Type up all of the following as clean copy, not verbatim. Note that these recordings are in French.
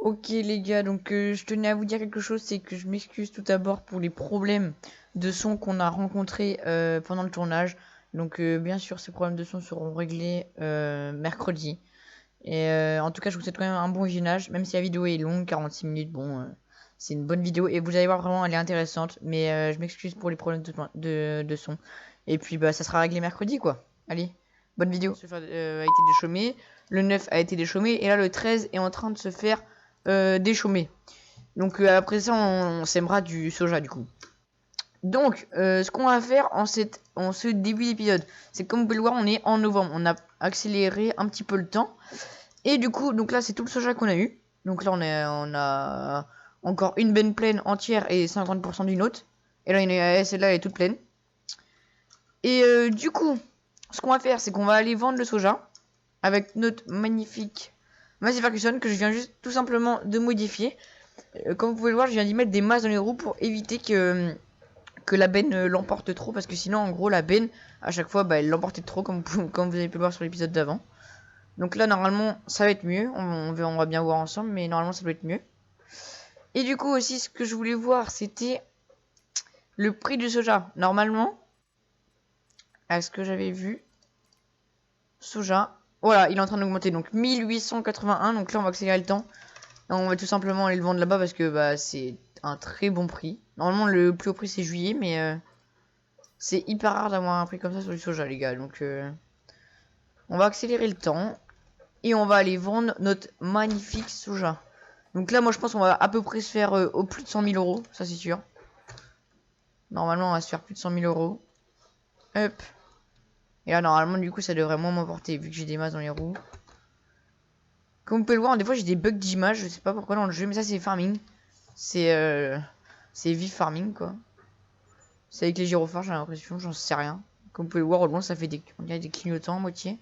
Ok les gars, donc je tenais à vous dire quelque chose, c'est que je m'excuse tout d'abord pour les problèmes de son qu'on a rencontrés pendant le tournage. Donc bien sûr ces problèmes de son seront réglés mercredi. Et en tout cas je vous souhaite quand même un bon visionnage, même si la vidéo est longue, 46 minutes, bon c'est une bonne vidéo et vous allez voir vraiment elle est intéressante. Mais je m'excuse pour les problèmes de son. Et puis bah ça sera réglé mercredi quoi. Allez, bonne vidéo. A été déchômé, le 9 a été déchômé et là le 13 est en train de se faire déchômé. Donc après ça, on sèmera du soja du coup. Donc, ce qu'on va faire en ce début d'épisode, c'est comme vous pouvez le voir, on est en novembre. On a accéléré un petit peu le temps. Et du coup, donc là, c'est tout le soja qu'on a eu. Donc là, on a encore une benne pleine entière et 50% d'une autre. Et là, celle-là, elle est toute pleine. Et du coup, ce qu'on va faire, c'est qu'on va aller vendre le soja avec notre magnifique Massey Ferguson que je viens juste tout simplement de modifier. Comme vous pouvez le voir, je viens d'y mettre des masses dans les roues pour éviter que la benne l'emporte trop. Parce que sinon, en gros, la benne, à chaque fois, bah, elle l'emportait trop, comme vous avez pu le voir sur l'épisode d'avant. Donc là, normalement, ça va être mieux. On va bien voir ensemble, mais normalement, ça doit être mieux. Et du coup, aussi, ce que je voulais voir, c'était le prix du soja. Normalement, à ce que j'avais vu, soja, voilà, il est en train d'augmenter. Donc 1881, donc là, on va accélérer le temps. On va tout simplement aller le vendre là-bas parce que bah, c'est un très bon prix. Normalement, le plus haut prix, c'est juillet, mais c'est hyper rare d'avoir un prix comme ça sur du soja, les gars. Donc, on va accélérer le temps et on va aller vendre notre magnifique soja. Donc là, moi, je pense qu'on va à peu près se faire au plus de 100 000 euros, ça c'est sûr. Normalement, on va se faire plus de 100 000 euros. Hop. Et là, normalement, du coup, ça devrait moins m'emporter vu que j'ai des masses dans les roues. Comme vous pouvez le voir, des fois, j'ai des bugs d'image. Je sais pas pourquoi dans le jeu, mais ça, c'est farming. C'est vif farming, quoi. C'est avec les gyrophares, j'ai l'impression, j'en sais rien. Comme vous pouvez le voir, au loin, ça fait on dirait des clignotants à moitié.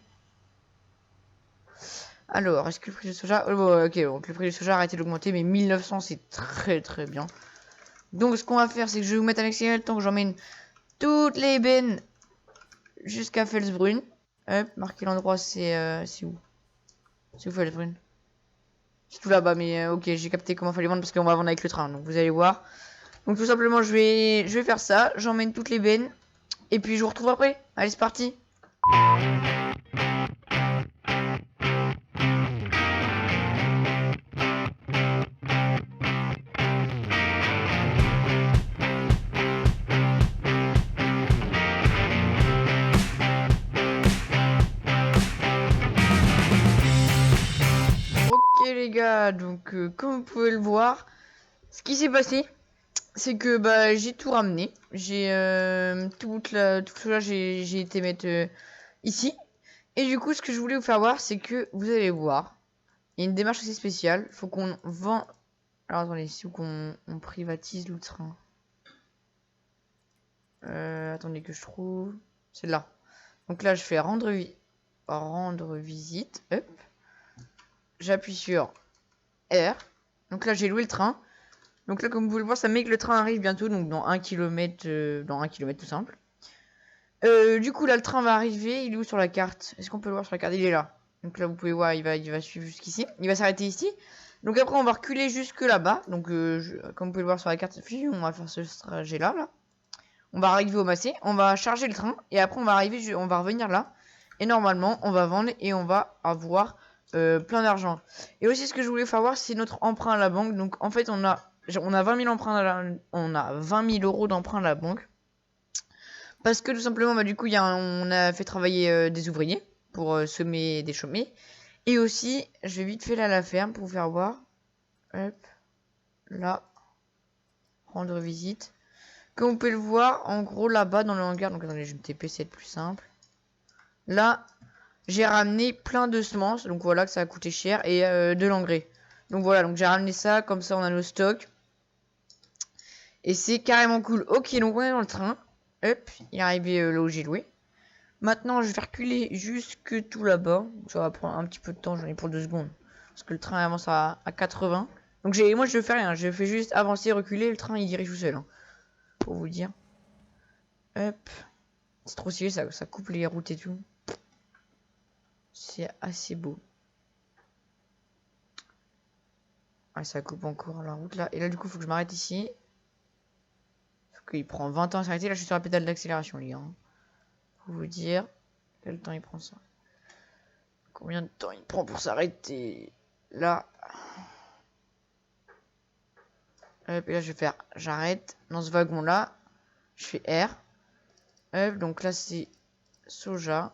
Alors, est-ce que le prix du soja... Oh, ok, donc le prix du soja a arrêté d'augmenter, mais 1900, c'est très très bien. Donc, ce qu'on va faire, c'est que je vais vous mettre un accéléré le temps que j'emmène toutes les bennes jusqu'à Felsbrunn. Hop, marquer l'endroit, c'est où? C'est où Felsbrunn? C'est tout là-bas, mais ok, j'ai capté comment fallait vendre parce qu'on va vendre avec le train, donc vous allez voir. Donc tout simplement, je vais faire ça, j'emmène toutes les bennes, et puis je vous retrouve après. Allez, c'est parti. Ok les gars, donc comme vous pouvez le voir, ce qui s'est passé, c'est que bah j'ai tout ramené. J'ai tout cela j'ai été mettre ici. Et du coup, ce que je voulais vous faire voir, c'est que vous allez voir, il y a une démarche assez spéciale. Faut qu'on vend. Alors attendez, il faut qu'on privatise le train. Attendez que je trouve. C'est là. Donc là, je fais rendre visite. Hop. J'appuie sur R. Donc là, j'ai loué le train. Donc là, comme vous pouvez le voir, ça met que le train arrive bientôt. Donc dans 1 km, dans 1 km tout simple. Du coup, là, le train va arriver. Il est où sur la carte? Est-ce qu'on peut le voir sur la carte? Il est là. Donc là, vous pouvez voir, il va suivre jusqu'ici. Il va s'arrêter ici. Donc après, on va reculer jusque là-bas. Donc, comme vous pouvez le voir sur la carte, on va faire ce trajet-là. Là. On va arriver au Massé. On va charger le train. Et après, on va revenir là. Et normalement, on va vendre et on va avoir plein d'argent. Et aussi, ce que je voulais faire voir, c'est notre emprunt à la banque. Donc, en fait, on a 20 000 emprunts on a 20 000 euros d'emprunt à la banque. Parce que tout simplement, bah, du coup, on a fait travailler des ouvriers pour semer des chômés. Et aussi, je vais vite fait là à la ferme pour vous faire voir. Hop, là, rendre visite. Comme vous pouvez le voir, en gros, là-bas dans le hangar, donc attendez, je vais me TP, c'est plus simple. Là, j'ai ramené plein de semences, donc voilà que ça a coûté cher, et de l'engrais. Donc voilà, donc j'ai ramené ça, comme ça on a nos stocks. Et c'est carrément cool. Ok, donc on est dans le train. Hop, il est arrivé là où j'ai loué. Maintenant, je vais reculer jusque tout là-bas. Ça va prendre un petit peu de temps, j'en ai pour 2 secondes. Parce que le train avance à 80. Donc moi, je fais rien. Je fais juste avancer, reculer. Le train, il dirige tout seul. Hein, pour vous dire. Hop. C'est trop stylé, ça coupe les routes et tout. C'est assez beau. Ah, ça coupe encore la route là. Et là, du coup, faut que je m'arrête ici. Faut qu'il prend 20 ans à s'arrêter. Là, je suis sur la pédale d'accélération, les gars. Pour vous dire quel temps il prend ça. Combien de temps il prend pour s'arrêter? Là. Hop, et là, je vais faire j'arrête dans ce wagon là. Je fais R. Hop, donc là, c'est soja.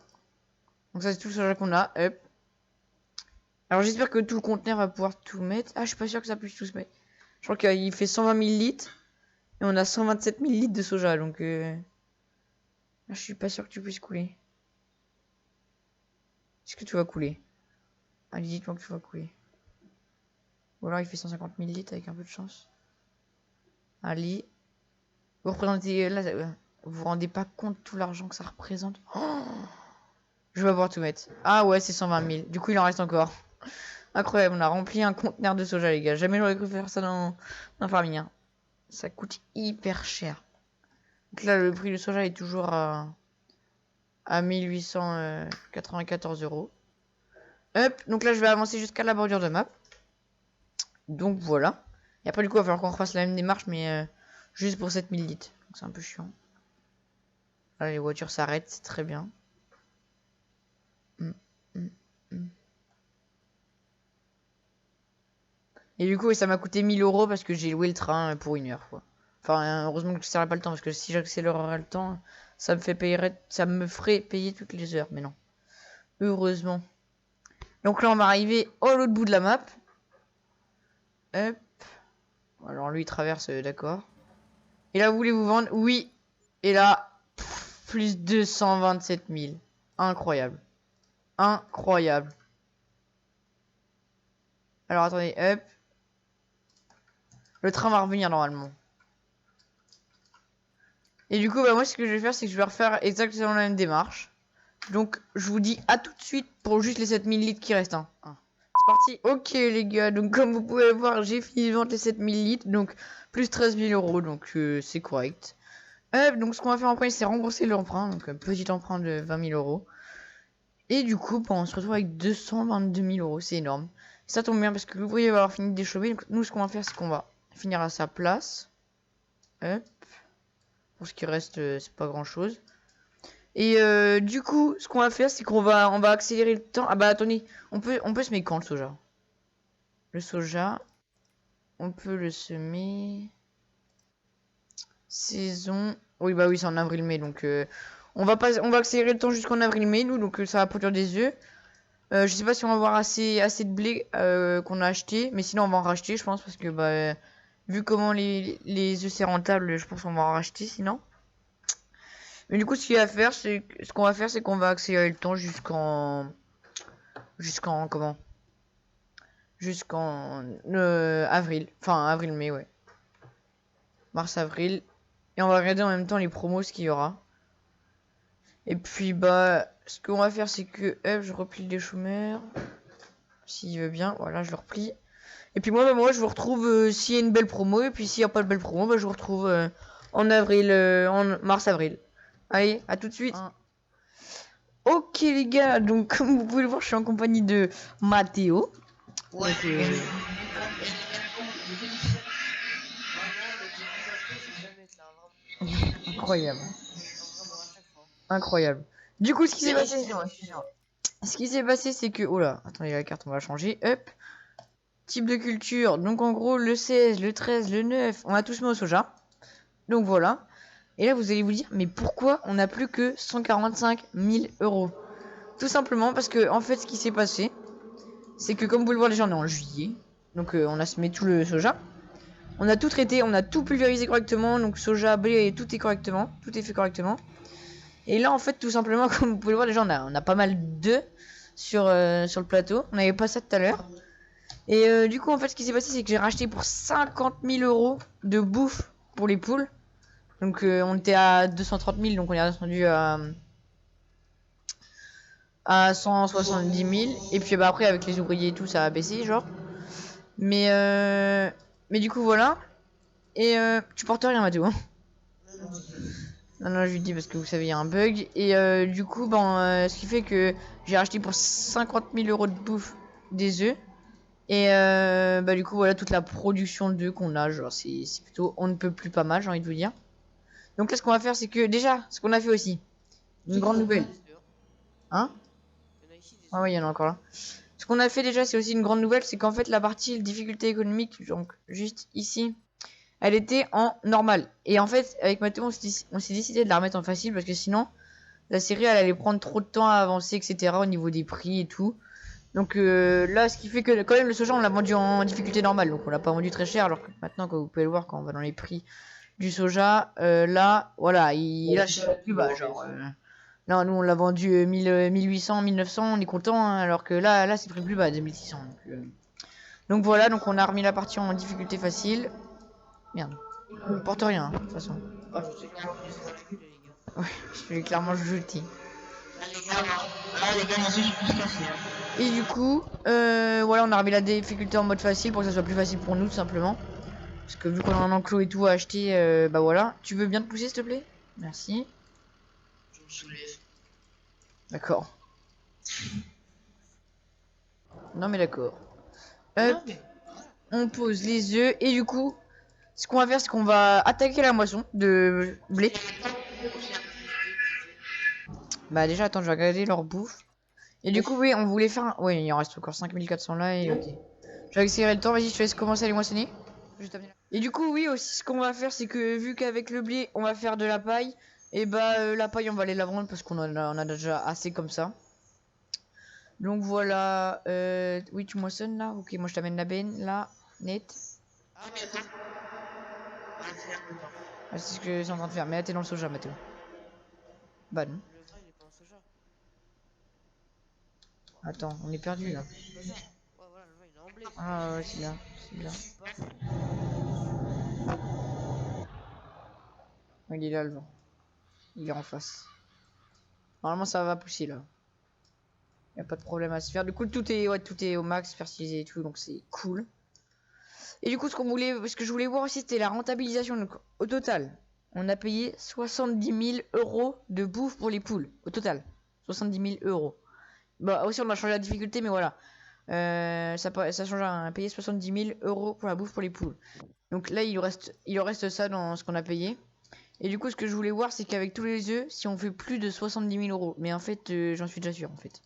Donc, ça, c'est tout le soja qu'on a. Hop. Alors, j'espère que tout le conteneur va pouvoir tout mettre. Ah, je suis pas sûr que ça puisse tout se mettre. Je crois qu'il fait 120 millilitres. Et on a 127 millilitres de soja. Donc, je suis pas sûr que tu puisses couler. Est-ce que tu vas couler? Allez, dites-moi que tu vas couler. Ou alors, il fait 150 millilitres avec un peu de chance. Allez. Vous représentez là, vous vous rendez pas compte tout l'argent que ça représente. Oh, je vais pouvoir tout mettre. Ah ouais, c'est 120 000. Du coup, il en reste encore. Incroyable, on a rempli un conteneur de soja, les gars. Jamais j'aurais cru faire ça dans un farming. Hein. Ça coûte hyper cher. Donc là, le prix du soja est toujours à 1894 euros. Hop, donc là, je vais avancer jusqu'à la bordure de map. Donc voilà. Et après, du coup, il va falloir qu'on refasse la même démarche, mais juste pour 7000 litres. Donc c'est un peu chiant. Là, les voitures s'arrêtent, c'est très bien. Et du coup, ça m'a coûté 1000 euros parce que j'ai loué le train pour 1 heure, quoi. Enfin, heureusement que je n'accélérerai pas le temps, parce que si j'accélérerais le temps, ça me ferait payer toutes les heures, mais non. Heureusement. Donc là, on va arriver au l'autre bout de la map. Hop. Alors lui, il traverse, d'accord. Et là, vous voulez vous vendre? Oui. Et là, plus 227 000. Incroyable. Incroyable. Alors, attendez, hop. Le train va revenir normalement. Et du coup, bah, moi, ce que je vais faire, c'est que je vais refaire exactement la même démarche. Donc, je vous dis à tout de suite pour juste les 7000 litres qui restent. Hein. C'est parti. Ok, les gars. Donc, comme vous pouvez le voir, j'ai fini de vendre les 7000 litres. Donc, plus 13 000 euros. Donc, c'est correct. Donc, ce qu'on va faire en premier, c'est rembourser l'emprunt. Donc, un petit emprunt de 20 000 euros. Et du coup, bah, on se retrouve avec 222 000 euros. C'est énorme. Ça tombe bien parce que l'ouvrier va avoir fini d'échauffer. Donc, nous, ce qu'on va faire, c'est qu'on va finir à sa place. Hop. Pour ce qui reste, c'est pas grand chose. Et du coup, ce qu'on va faire, c'est qu'on va accélérer le temps. Ah bah attendez, on peut semer quand le soja? Le soja, on peut le semer. Saison. Oui bah oui, c'est en avril-mai, donc on va accélérer le temps jusqu'en avril-mai, nous, donc ça va produire des œufs. Je sais pas si on va avoir assez de blé qu'on a acheté, mais sinon on va en racheter, je pense, parce que bah vu comment les œufs c'est rentable, je pense qu'on va en racheter sinon. Mais du coup, ce qu'on va faire, c'est qu'on va accélérer le temps jusqu'en comment? Jusqu'en avril, enfin avril-mai, ouais. Mars-avril. Et on va regarder en même temps les promos ce qu'il y aura. Et puis bah, ce qu'on va faire, c'est que je replie les chômeurs. S'il veut bien, voilà, je le replie. Et puis moi je vous retrouve s'il y a une belle promo. Et puis s'il n'y a pas de belle promo, bah, je vous retrouve en avril, en mars-avril. Allez, à tout de suite. Ok les gars, donc comme vous pouvez le voir, je suis en compagnie de Mathéo. Ouais. Incroyable. Incroyable. Du coup, ce qui s'est passé, c'est que... Oh là, attendez, la carte, on va changer. Hop. Type de culture. Donc en gros, le 16, le 13, le 9, on a tous mis au soja. Donc voilà. Et là, vous allez vous dire, mais pourquoi on n'a plus que 145 000 euros? Tout simplement parce que, en fait, ce qui s'est passé, c'est que comme vous le voyez, déjà on est en juillet. Donc on a semé tout le soja. On a tout traité, on a tout pulvérisé correctement. Donc soja, blé, tout est correctement. Tout est fait correctement. Et là, en fait, tout simplement, comme vous pouvez le voir, déjà on a pas mal d'œufs sur le plateau. On n'avait pas ça tout à l'heure. Et du coup, en fait, ce qui s'est passé, c'est que j'ai racheté pour 50 000 euros de bouffe pour les poules. Donc on était à 230 000, donc on est descendu à 170 000. Et puis bah, après, avec les ouvriers et tout, ça a baissé, genre. Mais du coup, voilà. Et tu portes rien, Mathéo. Non, je lui dis parce que vous savez, il y a un bug. Et du coup, ce qui fait que j'ai racheté pour 50 000 euros de bouffe des œufs. Et bah du coup voilà toute la production d'œufs qu'on a, genre c'est plutôt on ne peut plus pas mal, j'ai envie de vous dire. Donc là ce qu'on va faire c'est que déjà ce qu'on a fait aussi, une grande nouvelle. Hein? Il y en a ici des Ah œufs. ouais, il y en a encore là. Ce qu'on a fait déjà c'est aussi une grande nouvelle, c'est qu'en fait la partie difficulté économique, donc juste ici, elle était en normal. Et en fait avec Mathéo on s'est décidé de la remettre en facile parce que sinon la série elle allait prendre trop de temps à avancer etc au niveau des prix et tout. Donc là, ce qui fait que quand même le soja, on l'a vendu en difficulté normale, donc on l'a pas vendu très cher, alors que maintenant, comme vous pouvez le voir, quand on va dans les prix du soja, là, voilà, il lâche plus bas, genre. Là, nous, on l'a vendu 1000, 1800, 1900, on est content, hein, alors que là, c'est pris plus bas, 2600. Donc voilà, donc on a remis la partie en difficulté facile. Merde, on ne porte rien, hein, de toute façon. Ah, je sais clairement que c'est reculé, les gars. Ouais, je vais clairement jeter. Là, les gars, les gars, les œufs, je suis plus cassé. Et du coup, voilà, on a remis la difficulté en mode facile pour que ça soit plus facile pour nous, tout simplement. Parce que vu qu'on a un enclos et tout à acheter, bah voilà. Tu veux bien te pousser, s'il te plaît? Merci. Je me soulève. D'accord. Non mais d'accord. Non, mais. On pose les œufs et du coup, ce qu'on va faire, c'est qu'on va attaquer la moisson de blé. Bah déjà, attends, je vais regarder leur bouffe. Et du coup, oui, on voulait faire... Oui, il en reste encore 5400 là et ok. Je vais accélérer le temps, vas-y, je te laisse commencer à les moissonner. Et du coup, oui, aussi, ce qu'on va faire, c'est que vu qu'avec le blé, on va faire de la paille, et bah la paille, on va aller la vendre parce on a déjà assez comme ça. Donc voilà, oui, tu moissonnes là? Ok, moi je t'amène la benne là, net. Ah, mais attends. Ah, c'est un peu tard. Ah, c'est ce que je suis en train de faire, mais là t'es dans le soja, Mathéo. Bah non. Le vin, il est pas en soja. Bon, Attends, on est perdu là. soja. Ouais, voilà, le vin, il est en blé. Ah ouais, c'est là, c'est là. Paf. Dessus. Il est là le vent. Il est en face. Normalement ça va pousser là. Y a pas de problème à se faire. Du coup tout est au max, fertilisé et tout, donc c'est cool. Et du coup ce que je voulais voir aussi c'était la rentabilisation. Donc au total, on a payé 70 000 euros de bouffe pour les poules. Au total, 70 000 euros. Bah aussi on a changé la difficulté, mais voilà. Ça change rien. On a payé 70 000 euros pour la bouffe pour les poules. Donc là il reste ça dans ce qu'on a payé. Et du coup ce que je voulais voir c'est qu'avec tous les œufs, si on fait plus de 70 000 euros. Mais en fait j'en suis déjà sûr en fait.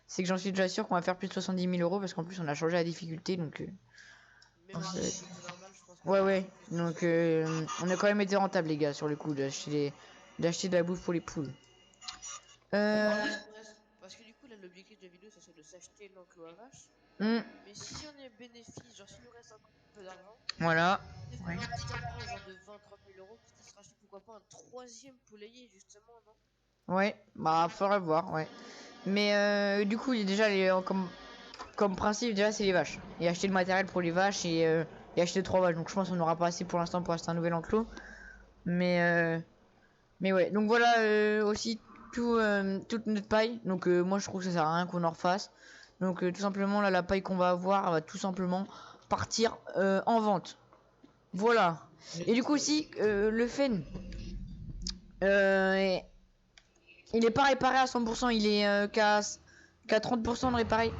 C'est que j'en suis déjà sûr qu'on va faire plus de 70 000 euros parce qu'en plus on a changé la difficulté donc... Même en difficulté normale, je pense Ouais qu'on ouais, donc on a quand même été rentable les gars sur le coup d'acheter de la bouffe pour les poules. Parce que du coup, là, l'objectif de la vidéo, ça serait de s'acheter l'enclos à vache. Hmm, Mais si on est bénéfice, genre s'il nous reste encore un peu d'argent, voilà. peut-être Ouais. un petit emprunt genre de 20-30 000 euros, peut-être se racheter pourquoi pas un troisième poulailler justement, non? Ouais, bah faudra voir, ouais. Mais du coup, il y a déjà comme principe déjà c'est les vaches. Et acheter le matériel pour les vaches et acheter 3 vaches. Donc je pense qu'on n'aura pas assez pour l'instant pour acheter un nouvel enclos. Mais mais ouais, donc voilà aussi toute notre paille. Donc moi je trouve que ça sert à rien qu'on en refasse. Donc tout simplement là la paille qu'on va avoir elle va tout simplement partir en vente. Voilà. Et du coup aussi le fen, euh, il est pas réparé à 100%, il est qu'à 30% de réparé.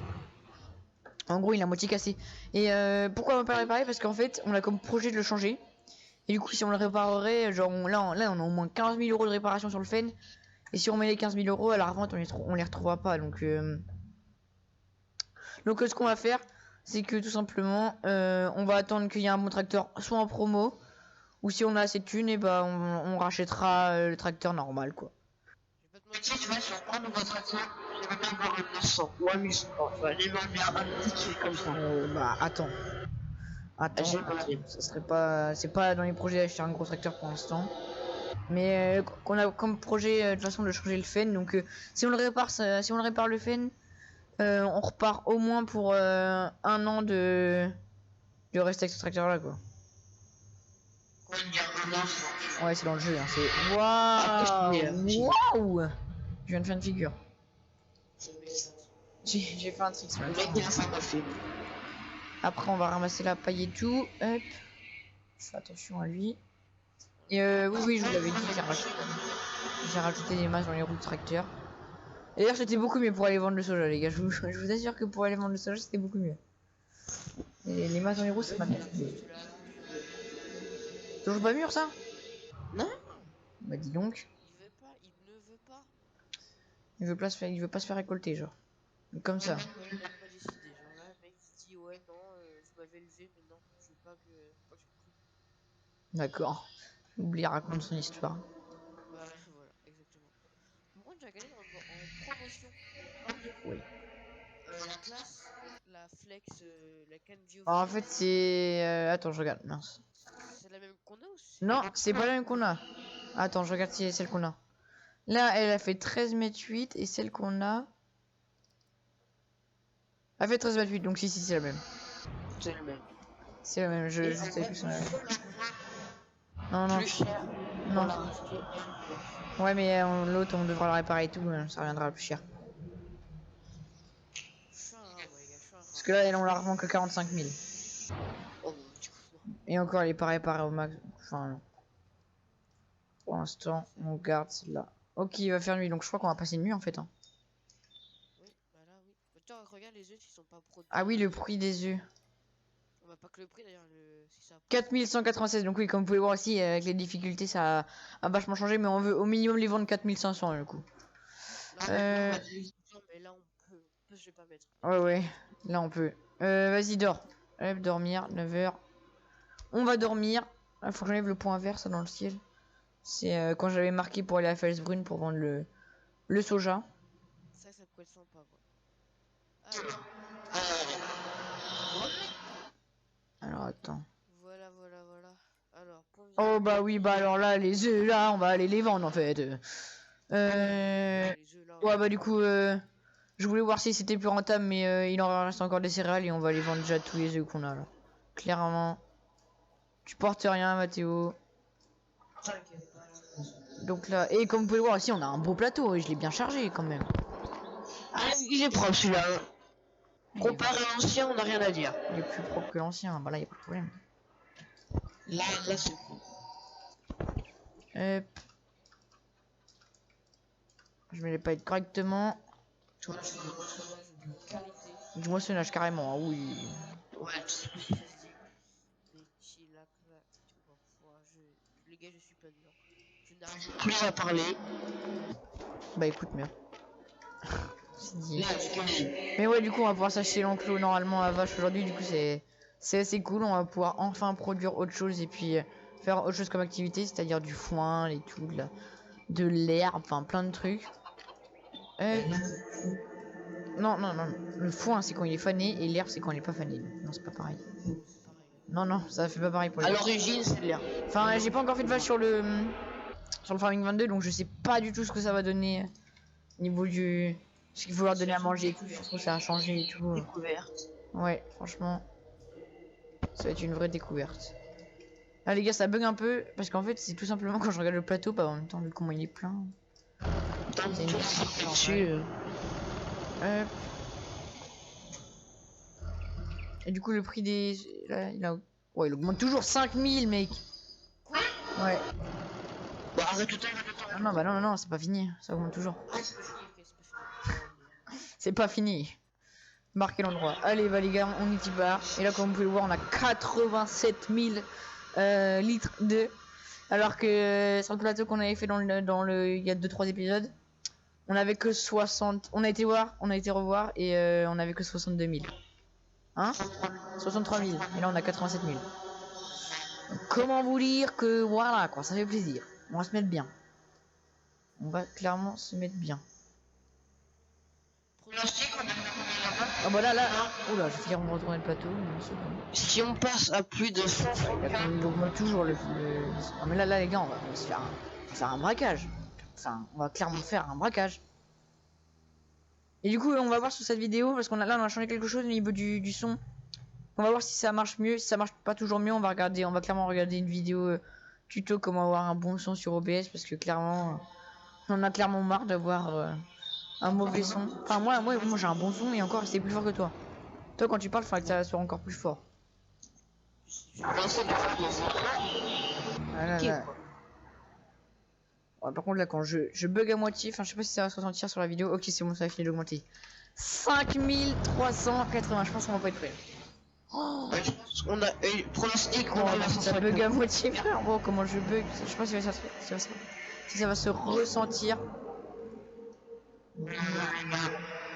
En gros il est à moitié cassé. Et pourquoi on va pas le réparer? Parce qu'en fait on a comme projet de le changer. Et du coup si on le réparerait, genre là on a au moins 15 000 euros de réparation sur le fen. Et si on met les 15 000 euros à la revente, on les retrouvera pas. Donc ce qu'on va faire, c'est que tout simplement, on va attendre qu'il y ait un bon tracteur, soit en promo, ou si on a assez de thunes, et bah on rachètera le tracteur normal, quoi. Je vais pas te mentir, tu vois, si on prend un nouveau tracteur, j'aimerais bien avoir un 900 ou un 1100, tu vois, les mains bien un petit truc comme ça. Bah attends, ça serait pas, c'est pas dans les projets d'acheter un gros tracteur pour l'instant. Mais qu'on a comme projet de toute façon de changer le fen, donc si on le répare, si on le répare le fen, on repart au moins pour un an de rester avec ce tracteur là quoi. Combien de garde un an, Ouais c'est dans le jeu hein, c'est waouh. Je viens de faire une figure. J'ai fait un trick. Le mec il a ça fait. Après on va ramasser la paille et tout. Hop. Je fais attention à lui. Et oui je vous l'avais dit, j'ai rajouté des masses dans les roues de tracteur. D'ailleurs c'était beaucoup mieux pour aller vendre le soja les gars. Je vous assure que pour aller vendre le soja c'était beaucoup mieux. Et les maçons héros, c'est pas bien. Juste là. Toujours pas mûr ça? Non, Bah dis donc. il veut pas, il ne veut pas. Il veut pas se faire récolter, genre. Comme ça. Ouais, il veut pas décider. Genre là, le mec il dit ouais, non, vous m'avez élevé, mais non, je veux pas que je me coupe. D'accord. Oublie, raconte son histoire. Bah voilà, exactement. Par contre, j'ai regardé en promotion. Oui. La classe, la flex, la canne Alors, en Viovine, fait, c'est... Attends, je regarde. Mince. c'est la même qu'on a ou c'est Non, c'est pas la même qu'on a. Attends, je regarde si c'est celle qu'on a. Là, elle a fait 13,8 m et celle qu'on a... a fait 13,8 m, donc si, c'est la même. c'est le même? C'est la même, je sais plus si c'est la même. Non, non, Plus cher pour non. la racheter. Ouais, mais l'autre, on devra la réparer et tout, ça reviendra plus cher. Je suis un rat, moi, les gars, je suis un rat. Parce que là, on la revend que 45 000. Oh non, du coup, non. Et encore, elle est pas réparée au max. Enfin, pour l'instant, on garde celle-là. Ok, il va faire nuit, donc je crois qu'on va passer une nuit en fait. Hein. Oui, bah là, oui. Bah, tiens, regarde les œufs, ils sont pas produits. Ah oui, le prix des œufs. Bah, pas que le prix d'ailleurs, si ça. 4196, donc oui, comme vous pouvez voir ici, avec les difficultés, ça a vachement changé, mais on veut au minimum les vendre 4500 du coup. Là, on va dire, mais là, je vais pas mettre. Ouais, ouais, là on peut. Vas-y, dors. Allez, dormir, 9 h. On va dormir. Il faut que j'enlève le point vert, ça, dans le ciel. C'est quand j'avais marqué pour aller à Felsbrunn pour vendre le soja. Ça pourrait être sympa, quoi. Alors, attends. Voilà, voilà, voilà. Alors, pour Oh, bah oui, bah alors là, les œufs, là, on va aller les vendre, en fait. les œufs là. Ouais, bah du coup, je voulais voir si c'était plus rentable, mais il en reste encore des céréales et on va les vendre déjà tous les œufs qu'on a, là. Clairement. Tu portes rien, Mathéo. Donc là, et comme vous pouvez le voir ici, on a un beau plateau et je l'ai bien chargé quand même. Ah, il est propre celui-là. Comparé à l'ancien, on n'a rien à dire. Il est plus propre que l'ancien, bah là, y a pas de problème. Là c'est bon. Hop. Je mets les paillettes correctement. Tu vois, c'est un moissonnage de qualité. Du moissonnage carrément, ah oui. Ouais, je sais pas si ça se dit. Mais si là, tu vois, les gars, je suis pas dedans. Je n'arrive plus à parler. Bah écoute, mais. C'est dit. Mais ouais, du coup, on va pouvoir s'acheter l'enclos normalement à vache aujourd'hui. Du coup, c'est assez cool. On va pouvoir enfin produire autre chose et puis faire autre chose comme activité, c'est-à-dire du foin, les tout, de l'herbe, enfin plein de trucs. Non, non, non. Le foin, c'est quand il est fané et l'herbe, c'est quand il est pas fané. Non, c'est pas pareil. C'est pareil. Non, non, ça fait pas pareil pour les. À l'origine, c'est de l'air. Enfin, j'ai pas encore fait de vache sur le Farming 22, donc je sais pas du tout ce que ça va donner au niveau du ce qu'il faut leur donner à manger et tout. Je trouve que ça a changé et tout. Découverte. Ouais, franchement, ça va être une vraie découverte. Ah les gars, ça bug un peu parce qu'en fait, c'est tout simplement quand je regarde le plateau, pas en même temps vu comment il est plein. C'est une dessus. Et du coup, le prix des là, ouais, il augmente toujours 5000, mec. Quoi? Ouais. Bah, arrête tout le temps, arrête tout le temps. Ah non, bah non, non, non, c'est pas fini. Ça augmente toujours. Ah, c'est pas fini, ok, c'est pas fini. C'est pas fini. Marquez l'endroit. Allez, bah les gars, on y va. Et là, comme vous pouvez le voir, on a 87 000 litres de. Alors que sur le plateau qu'on avait fait il y a 2-3 épisodes, on avait que 60. On a été revoir et on avait que 62 000. Hein 63 000. Et là, on a 87 000. Donc, comment vous dire que voilà, quoi, ça fait plaisir. On va se mettre bien. On va clairement se mettre bien. Pronostic, on a là-bas. Ah bah là, oula, je vais finir me retourner le plateau. Si on passe à plus de 100 Il augmente toujours le. Non mais là les gars, on va se faire un braquage. Enfin, on va clairement faire un braquage. Et du coup, on va voir sur cette vidéo parce qu'on a changé quelque chose au niveau du son. On va voir si ça marche mieux. Si ça marche pas toujours mieux, on va clairement regarder une vidéo tuto comment avoir un bon son sur OBS parce que clairement, on en a clairement marre d'avoir un mauvais son. Enfin moi j'ai un bon son et encore c'est plus fort que toi. Toi quand tu parles, il faudrait que ça soit encore plus fort. Voilà, là. Ouais, par contre là quand je bug à moitié, enfin je sais pas si ça va se ressentir sur la vidéo. Ok c'est bon, ça a fini d'augmenter. 5380, je pense qu'on va pas être prêt. Oh, Je pense qu'on a pronostic, on oh, arrive à ça bug 150. à moitié, frère. Bon, comment je bug? Je sais pas si ça va se ressentir. Non, non, non,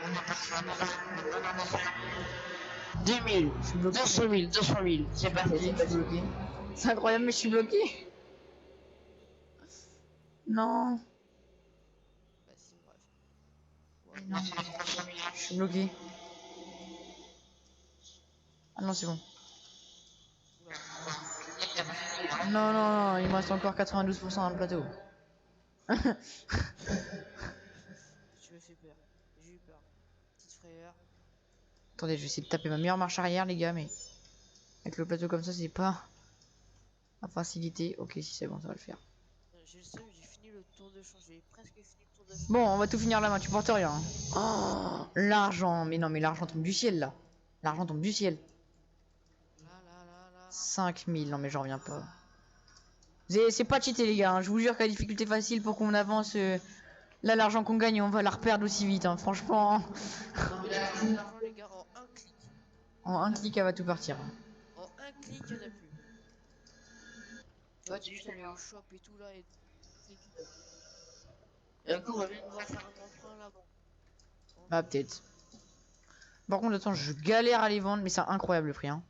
on n'a pas ça, non, non, non, non, non. 2000, Je suis bloqué. 200 000, 200 000, c'est parti, c'est Je suis parti. bloqué. C'est incroyable, mais je suis bloqué. Non. Vas-y, bref. Non. Je suis bloqué. Ah non, c'est bon. Non, non, non, il me reste encore 92% dans le plateau. Tu me fais peur. J'ai eu peur. Petite frayeur. Attendez, je vais essayer de taper ma meilleure marche arrière, les gars, mais avec le plateau comme ça, c'est pas à facilité. Ok, si c'est bon, ça va le faire. J'ai le seum, j'ai fini le tour de champ. J'ai presque fini le tour de champ. Bon, on va tout finir la main, tu portes rien. Oh, l'argent, mais non, mais l'argent tombe du ciel là. L'argent tombe du ciel. Là, là, là, là. 5000, non mais j'en reviens pas. C'est pas cheaté les gars, hein. Je vous jure qu'à difficulté facile pour qu'on avance. Là, l'argent qu'on gagne, on va la reperdre aussi vite, hein. Franchement, Non, mais l'argent, les gars, en un clic. en un clic, elle va tout partir. En un clic, il n'y en a plus. Tu vois, t'es juste allé au shop et tout là et clic. Et encore, on vient de pouvoir faire un emprunt là-bas. Ah, peut-être. Par contre, attends, je galère à les vendre, mais c'est incroyable le prix, hein.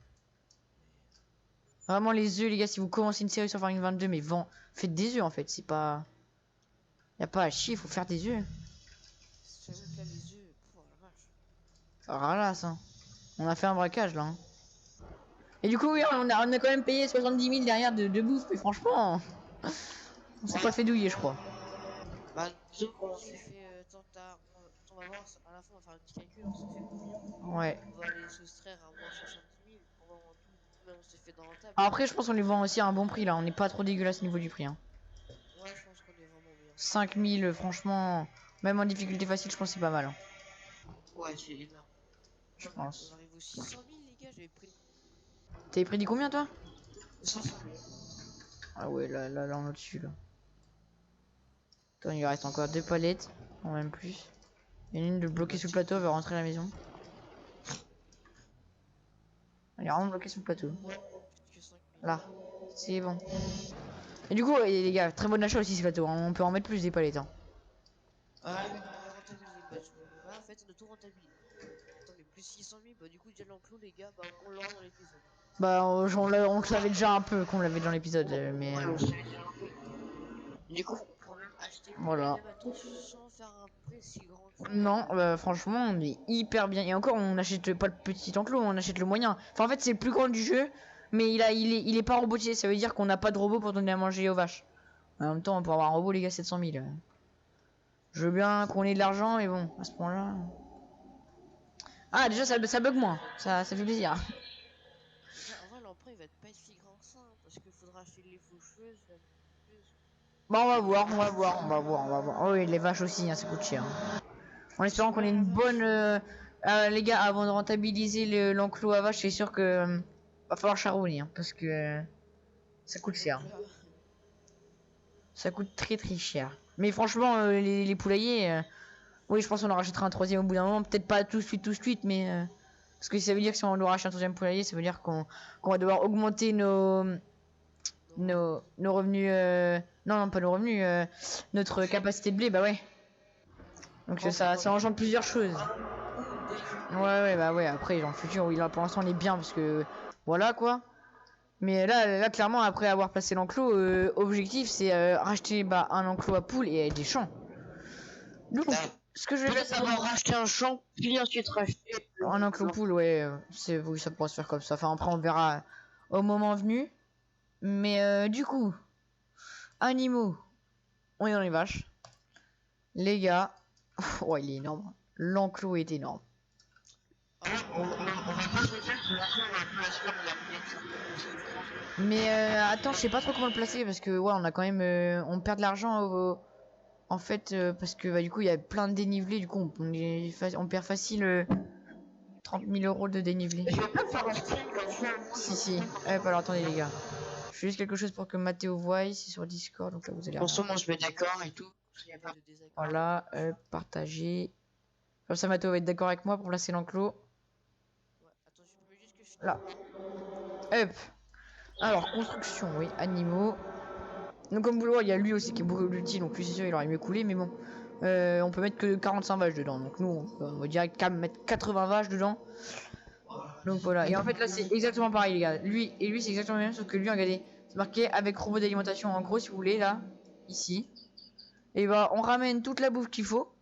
Vraiment, les œufs, les gars, si vous commencez une série sur Farming 22, mais faites des œufs en fait, c'est pas. Y a pas à chier, faut faire des œufs. J'avoue que là, les œufs, oh la vache. Ça ralasse, hein. On a fait un braquage là, hein. Et du coup, oui, on a quand même payé 70 000 derrière de bouffe, mais franchement, on s'est pas fait douiller, je crois. Bah, disons qu'on s'est fait tant tard. On va voir, à la fin, on va faire un petit calcul. On s'est fait combien? Ouais. On va aller soustraire à moins 70 000. On va en tout. Combien on s'est fait dans rentable? Après, je pense qu'on les vend aussi à un bon prix là, on n'est pas trop dégueulasse au niveau du prix, hein. Ouais, je pense qu'on est vraiment bien. 5000, franchement, même en difficulté facile, je pense que c'est pas mal, hein. Ouais, c'est énorme. Je On pense. arrive aux 600 000, les gars. J'avais pris T'avais pris dit combien toi? 500 000. Ah ouais, là, on est au-dessus là. Attends, il reste encore 2 palettes, en même plus. Il y en a une de bloquée sous le plateau, elle va rentrer à la maison. Elle est vraiment bloquée sous le plateau. Ouais, plus que 5 000. Là, c'est bon. Et du coup, les gars, très bon achat aussi ce plateau, hein. On peut en mettre plus des palettes, hein. Ah, mais on va rentabiliser. Bah, en fait, on a tout rentabilisé. Attends, mais plus 600 000, bah, du coup, déjà l'enclos, les gars, bah, on l'aura dans l'épisode. Bah, on le savait déjà un peu qu'on l'avait dans l'épisode, mais. Ouais, on savait déjà un peu. Du coup, on pourra même acheter Voilà. les bateaux sans faire un prêt si grand que ça. Non, franchement, on est hyper bien. Et encore, on n'achète pas le petit enclos, on achète le moyen. Enfin, en fait, c'est le plus grand du jeu, mais il est pas robotisé. Ça veut dire qu'on n'a pas de robot pour donner à manger aux vaches. En même temps, pour avoir un robot, les gars, 700 000. Je veux bien qu'on ait de l'argent, mais bon, à ce point-là. Ah, déjà, ça bug moins. Ça fait plaisir. En vrai, l'emprunt, il va être pas si grand que ça, hein, parce qu'il faudra acheter les faucheuses, la faucheuse. Bon, on va voir, on va voir, on va voir, on va voir. Oh, oui, les vaches aussi, hein, ça coûte cher. En espérant qu'on ait une bonne. Les gars, avant de rentabiliser l'enclos à vache, c'est sûr que. Va falloir charbonner, hein, parce que. Ça coûte cher. Donc là, Ça coûte très très cher. Mais franchement, les poulaillers. Oui, je pense qu'on en rachètera un troisième au bout d'un moment. Peut-être pas tout de suite, mais. Parce que ça veut dire que si on doit racheter un troisième poulailler, ça veut dire qu'on va devoir augmenter nos revenus. Non, non, pas nos revenus. Notre capacité de blé, bah ouais. Donc ça engendre plusieurs choses. Ouais, bah ouais, après, dans le futur, oui, là pour l'instant on est bien parce que. Voilà quoi. Mais là clairement, après avoir placé l'enclos, objectif c'est racheter bah, un enclos à poules et des champs. Donc, ce que je vais peut-être faire. d'abord racheter un champ, puis ensuite racheter Un enclos poule, ouais, oui, ça pourra se faire comme ça. Enfin, après, on verra au moment venu. Mais du coup, animaux, on est dans les vaches. Les gars, oh, il est énorme. L'enclos est énorme. Ah, on va pas se dire que l'argent va plus se faire de la protection. Mais attends, je sais pas trop comment le placer parce que ouais, on a quand même, on perd de l'argent en fait parce que bah, du coup il y a plein de dénivelés. Du coup, on perd facile 30 000 euros de dénivelé. Je vais pas faire un stream comme ça. Si. Alors attendez les gars. Je fais juste quelque chose pour que Mathéo voie. C'est sur Discord, donc là vous allez. En ce moment, on se met d'accord et tout. Il n'y a pas de désaccord. Voilà, partager. Comme ça, Mathéo va être d'accord avec moi pour placer l'enclos. Ouais, attends, je peux juste que je Là. Hop. Alors, construction, oui, animaux. Donc comme vous le voyez, il y a lui aussi qui est beaucoup plus petit, donc lui c'est sûr il aurait mieux coulé, mais bon. On peut mettre que 45 vaches dedans, donc nous on va direct mettre 80 vaches dedans. Donc voilà, et en fait là c'est exactement pareil les gars. Lui et lui c'est exactement le même, sauf que lui regardez, c'est marqué avec robot d'alimentation en gros si vous voulez là, ici. Et bah on ramène toute la bouffe qu'il faut,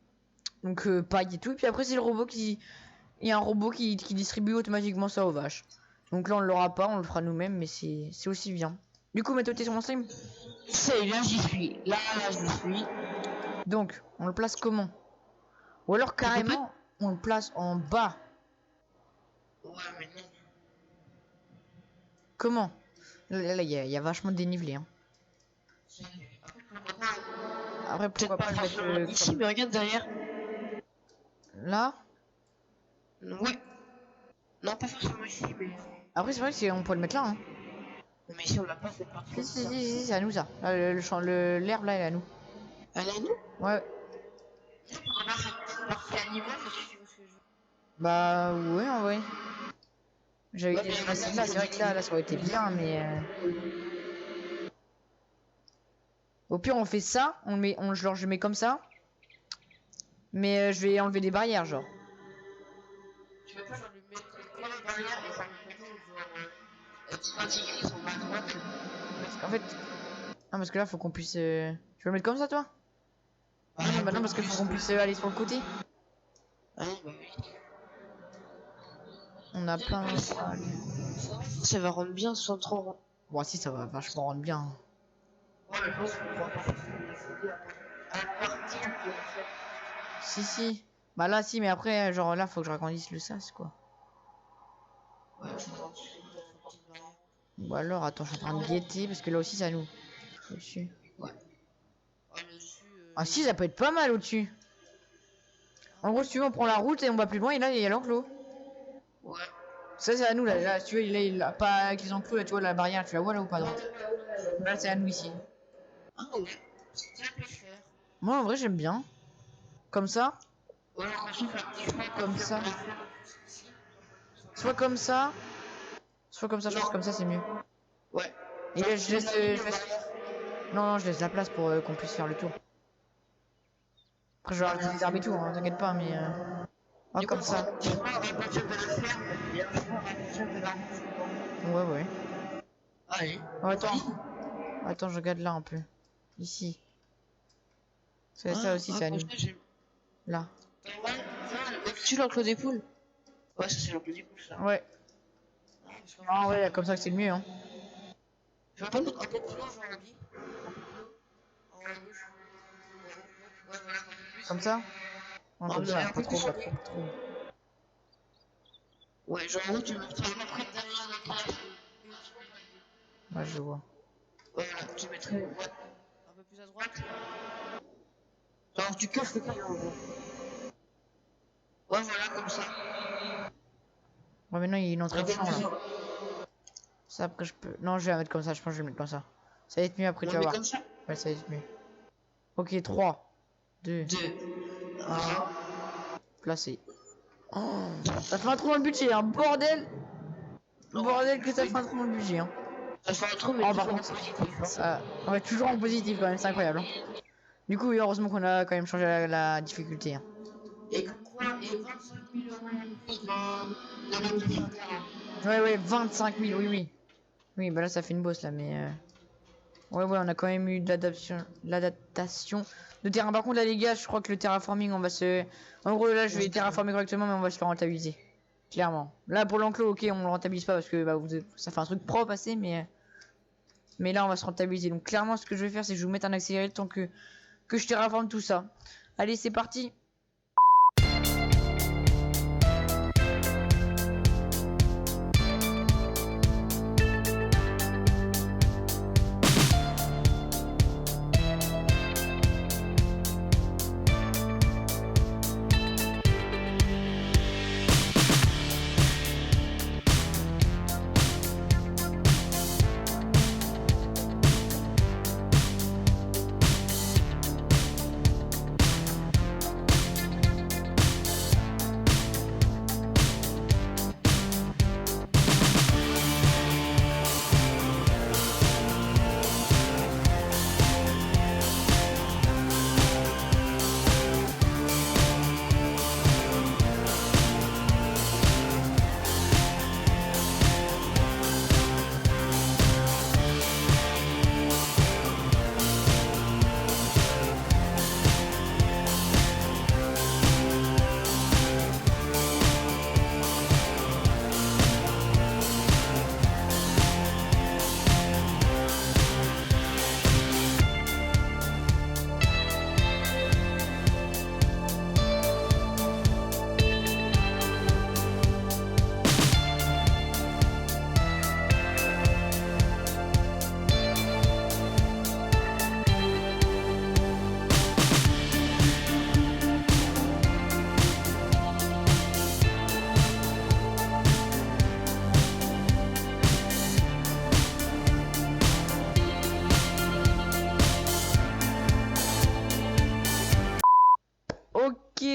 donc paille et tout, et puis après c'est le robot qui... Il y a un robot qui distribue automatiquement ça aux vaches. Donc là on l'aura pas, on le fera nous-mêmes, mais c'est aussi bien. Du coup, mets-toi sur mon stream. C'est là, j'y suis. Là, j'y suis. Donc, on le place comment? Ou alors carrément, on le place en bas. Ouais, mais non. Comment? Là, il y a vachement de dénivelé. Hein. Après, pourquoi pas mettre ici, mais regarde derrière. là? Ouais. Non, pas forcément ici, mais. Après, c'est vrai qu'on peut le mettre là. Hein. Mais ici, on l'a pas cette partie. Si, c'est à nous ça. L'herbe là, elle est à nous. Elle est à nous? Ouais. On a cette partie animale, si tu veux ce que je veux. Bah, ouais, en vrai. J'avais été facile là, c'est vrai que là, ça aurait été bien, mais. Au pire, on fait ça, genre, je mets comme ça. Mais je vais enlever des barrières, genre. Tu veux pas, genre, lui mettre plein de barrières et faire une photo, genre. Petite partie grise en bas à droite. Parce qu'en fait. Ah, parce que là, faut qu'on puisse. Tu veux le mettre comme ça, toi? Ah, non, bah non, parce qu'il faut qu'on puisse aller sur le côté. Ah, bah oui. On a plein de. Ça va rendre bien sans trop. Bon, si, ça va vachement rendre bien. Ouais, mais je pense qu'on va pas à partir de Si. Bah là, si, mais après, genre là, faut que je agrandisse le sas, quoi. Ouais, je Ou alors, attends, je suis en train de guetter, parce que là aussi, ça nous. Au-dessus. Ouais. Ah, si, ça peut être pas mal au-dessus. En gros, si tu veux, on prend la route et on va plus loin, et là, il y a l'enclos. Ouais. Ça, c'est à nous, là. Si tu veux, il a pas avec les enclos, là, tu vois, la barrière, tu la vois là ou pas, droite? Là, c'est à nous ici. Ah ouais. C'est bien plus cher. Moi, en vrai, j'aime bien. Comme ça. Ou alors, on fait un petit peu Comme ça. Soit comme ça. Soit comme ça, je pense que comme ça, c'est mieux. Ouais. Et là, je laisse. Non, je laisse la place pour qu'on puisse faire le tour. Après, je vais rajouter des arbres et tout, hein, t'inquiète pas, mais. Ah, comme ça. Ouais. Allez. Oh, attends, je regarde là un peu. Ici. C'est ça aussi, c'est à nous. Là. Tu l'enclos des poules? Ouais, ça c'est l'enclos des poules, ça. Ouais. Ah ouais, comme ça que c'est le mieux, hein. Je vais pas mettre un peu de plomb, genre on dit. En gauche. Ouais, voilà, un peu plus. Comme ça? Non, comme ça, pas trop. Ouais, genre là, tu mettrais après derrière la place. Ouais, je vois. Voilà, tu mettrais un peu plus à droite. Alors tu casses le caillou en gros. Ouais, voilà, comme ça. Ouais, maintenant il y a une entrée de champ là. Ça, après, je peux. Non, je vais la mettre comme ça, je pense que je vais le mettre comme ça. Ça va être mieux après, tu vas voir. Comme ça. Ouais, ça va être mieux. Ok, 3, 2, 1. placé. Oh, ça fait un trou dans le budget, hein, bordel! Bordel que ça fait un trou dans le budget, hein. Ça fait un trou, mais par contre, ça... ouais, toujours en positif quand même, c'est incroyable. Hein. Du coup, oui, heureusement qu'on a quand même changé la difficulté. Hein. Et quoi? Et 25 000 euros Ouais, 25 000, oui. Oui, bah là, ça fait une bosse là, mais. Ouais, on a quand même eu de l'adaptation de terrain. Par contre, là, les gars, je crois que le terraforming, on va se. En gros, là, je vais terraformer correctement, mais on va se faire rentabiliser. Clairement. Là, pour l'enclos, ok, on le rentabilise pas parce que bah, ça fait un truc propre assez, mais. Mais là, on va se rentabiliser. Donc, clairement, ce que je vais faire, c'est que je vais vous mettre un accéléré le temps que je terraforme tout ça. Allez, c'est parti!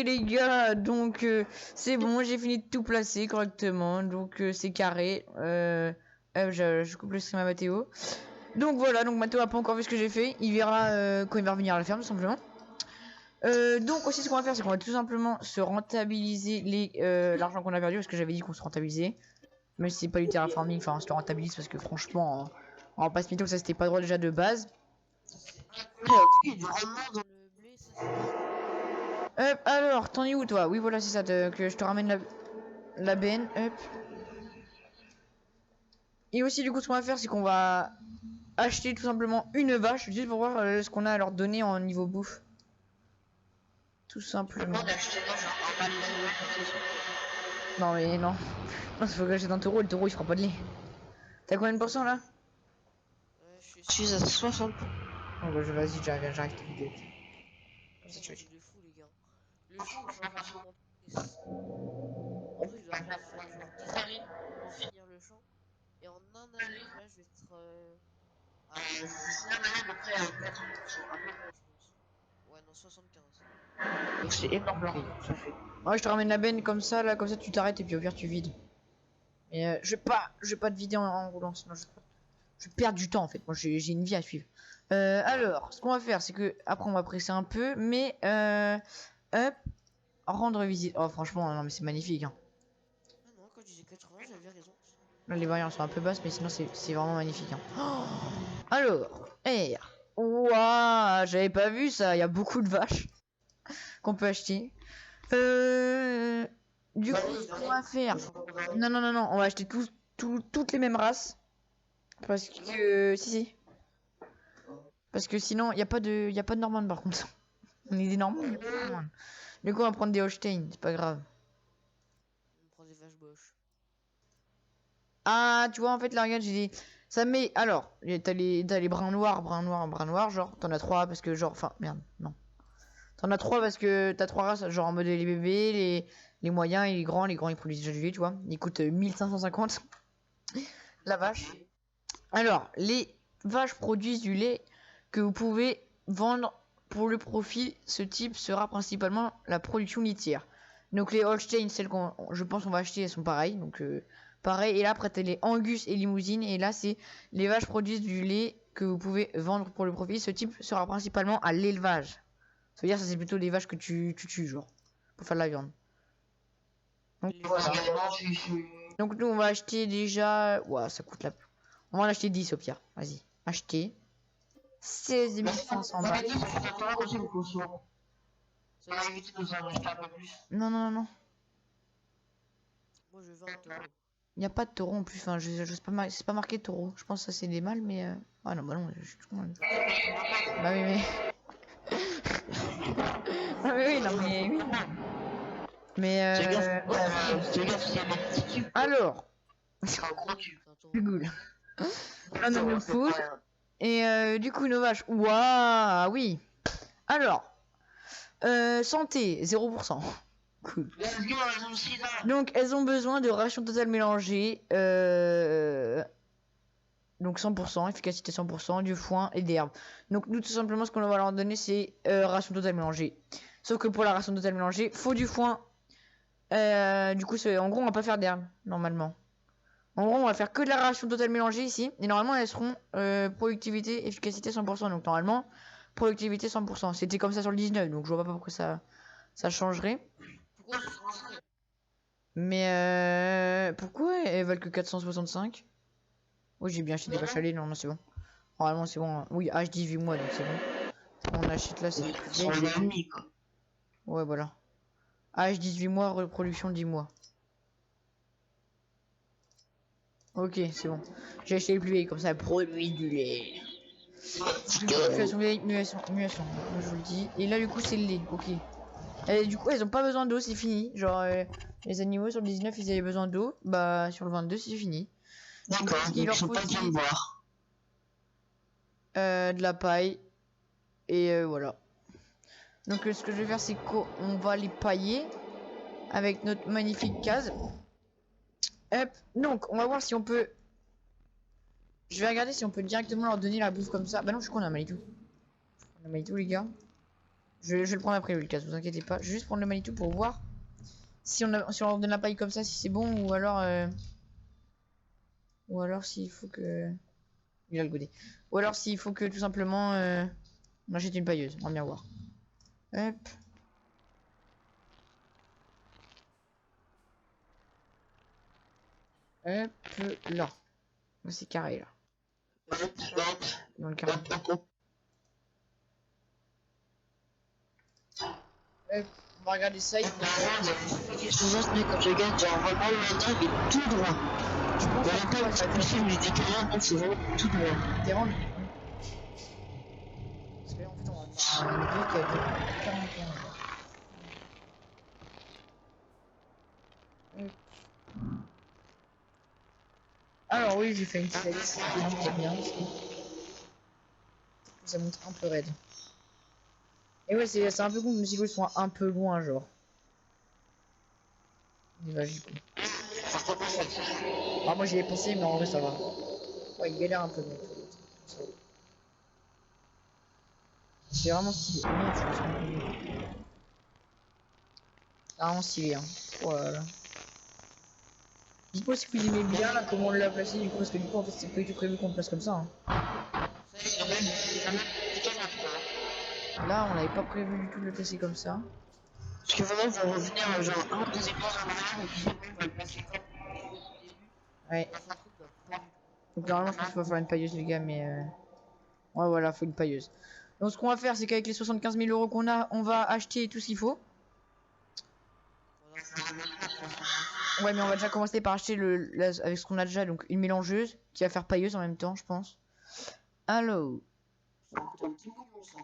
les gars, donc c'est bon, j'ai fini de tout placer correctement, donc c'est carré. Je coupe le stream à Mathéo. Donc voilà, donc Mathéo a pas encore vu ce que j'ai fait, il verra quand il va revenir à la ferme tout simplement. Donc aussi ce qu'on va faire, c'est qu'on va tout simplement se rentabiliser l'argent qu'on a perdu, parce que j'avais dit qu'on se rentabilisait. Même si c'est pas du terraforming, enfin on se le rentabilise parce que franchement, on va pas se mytho, ça c'était pas droit déjà de base. Il y a du rendement dans le blé, ça c'est. Alors, t'en es où toi? Oui voilà c'est ça, que je te ramène la benne, hop. Et aussi du coup ce qu'on va faire, c'est qu'on va acheter tout simplement une vache, juste pour voir ce qu'on a à leur donner en niveau bouffe. Tout simplement. Non mais non. Non, faut que j'achète un taureau, le taureau il fera pas de lait. T'as combien de pourcents là? Je suis à 60. Oh bah vas-y, j'arrive ta vidéo. Comme ça tu Il est fou, les gars. Le jour où je vais faire mon truc, je dois faire genre 10 allées pour finir le champ. Et en un aller, là, je vais être. Je vais finir l'année à peu près à 80%. À peu près, je pense. Ouais, non, 75. Donc c'est énorme le riz, ça fait. Ouais, je te ramène la benne comme ça, là, comme ça tu t'arrêtes et puis au pire tu vides. Et je vais pas te vider en roulant, sinon je perds du temps en fait. Moi j'ai une vie à suivre. Alors, ce qu'on va faire, c'est que après on va presser un peu, mais hop, rendre visite. Oh franchement, non mais c'est magnifique. Hein. Ah non, quand je disais 80, j'avais raison. Là les variantes sont un peu basses, mais sinon c'est vraiment magnifique. Hein. Oh alors, R. Ouah, j'avais pas vu ça. Il y a beaucoup de vaches qu'on peut acheter. Du coup, ce qu'on va faire. Non, non, non, non, on va acheter toutes les mêmes races. Parce que. Si. Parce que sinon, il n'y a pas de Norman par contre. On est des Normands. Du coup, on va prendre des Holstein, c'est pas grave. On prend des vaches boches. Ah, tu vois, en fait, là, regarde, j'ai des. Ça met. Alors, t'as les brins noirs, genre, t'en as 3 parce que, genre, enfin, merde, non. T'en as 3 parce que t'as 3 races, genre en mode les bébés, les moyens et les grands. Les grands ils produisent déjà du lait, tu vois. Ils coûtent 1550 la vache. Alors, les vaches produisent du lait que vous pouvez vendre pour le profit. Ce type sera principalement la production litière. Donc les Holstein, celles qu'on, je pense qu'on va acheter, elles sont pareilles. Donc pareil. Et là après t'as les Angus et Limousine. Et là c'est les vaches produisent du lait que vous pouvez vendre pour le profit. Ce type sera principalement à l'élevage. Ça veut dire que ça c'est plutôt des vaches que tu tues genre pour faire de la viande. Donc, voilà. Donc nous on va acheter déjà. Ouah, ça coûte la. On va en acheter 10 au pire. Vas-y, acheter. 16 500 balles. Ça va éviter de nous en acheter un peu plus. Non, non, non, non. Moi, je veux un taureau. Il n'y a pas de taureau en plus. Enfin, c'est pas marqué taureau. Je pense que ça c'est des mâles, mais. Ah non, bah non. Bah oui, mais. Ah oui, oui, non, mais. Oui. Mais. Alors. Cool. Un homme de foot. Et du coup, nos vaches. Waouh, oui. Alors. Santé, 0%. Cool. Donc, elles ont besoin de rations totales mélangées. Donc 100%, efficacité 100%, du foin et d'herbe. Donc nous tout simplement ce qu'on va leur donner c'est ration totale mélangée. Sauf que pour la ration totale mélangée, faut du foin. Du coup en gros on va pas faire d'herbe normalement. En gros on va faire que de la ration totale mélangée ici. Et normalement elles seront productivité, efficacité 100%. Donc normalement productivité 100%. C'était comme ça sur le 19 donc je vois pas pourquoi ça changerait. Pourquoi ça changerait? Mais pourquoi elles valent que 465? Oui, j'ai bien acheté des vaches à lait, non, c'est bon. Normalement, c'est bon. Oui, âge 18 mois, donc c'est bon. On achète là, c'est ouais, voilà. Âge 18 mois, reproduction 10 mois. Ok, c'est bon. J'ai acheté les plus vieilles, comme ça, produit du lait. Mutation vieille, mutation, je vous le dis. Et là, du coup, c'est le lait, ok. Et du coup, elles ont pas besoin d'eau, c'est fini. Genre, les animaux sur le 19, ils avaient besoin d'eau. Bah, sur le 22, c'est fini. D'accord, il leur faut pas bien boire. De la paille. Et voilà. Donc ce que je vais faire c'est qu'on va les pailler avec notre magnifique case. Hop. Donc on va voir si on peut. Je vais regarder si on peut directement leur donner la bouffe comme ça. Bah non je crois qu'on a Manitou. On a Manitou les gars. Je vais le prendre après, Lucas, vous inquiétez pas. Je vais juste prendre le Manitou pour voir si si on leur donne la paille comme ça, si c'est bon, ou alors s'il faut que... Il a le godet. Ou alors s'il faut que tout simplement on achète une pailleuse. On va bien voir. Hop. Hop là. C'est carré là. Dans le carré. Hop. On va regarder ça. Quand je regarde, genre vraiment le matin, il est tout droit. Je pense Il y a un peu de film, je dis que rien, c'est vraiment tout droit. t'es rendu. Parce que là en fait on va faire un vidéo qui a duré 40 ans. Hop. Alors oui, j'ai fait une petite liste, c'est bien. Ça monte un peu raide. Et ouais, c'est un peu con que mes silos soient un peu loin, genre. Il va du coup. Ah, moi j'y ai pensé, mais en vrai ça va. Ouais, il galère un peu, mais ça va. C'est vraiment stylé. Merde, je pense que- C'est vraiment stylé, hein. Oh là là. Dites-moi si vous aimez bien là, comment on l'a placé du coup, parce que du coup en fait c'est pas du tout prévu qu'on le place comme ça. Hein. Ça y est, Là, on n'avait pas prévu du tout de le placer comme ça. Parce que vraiment, on va revenir genre un ou deux époques en arrière et puis on va le passer comme. au début, Ouais. on a fait un truc bah, prévu. Donc normalement je pense qu'il faut faire une pailleuse les gars, mais ouais voilà, faut une pailleuse. Donc ce qu'on va faire c'est qu'avec les 75 000 euros qu'on a, on va acheter tout ce qu'il faut. Voilà, faut remettre la transformation. Ouais mais on va déjà commencer par acheter avec ce qu'on a déjà, donc une mélangeuse qui va faire pailleuse en même temps je pense. Alors, Ça coûte un petit peu bon ça.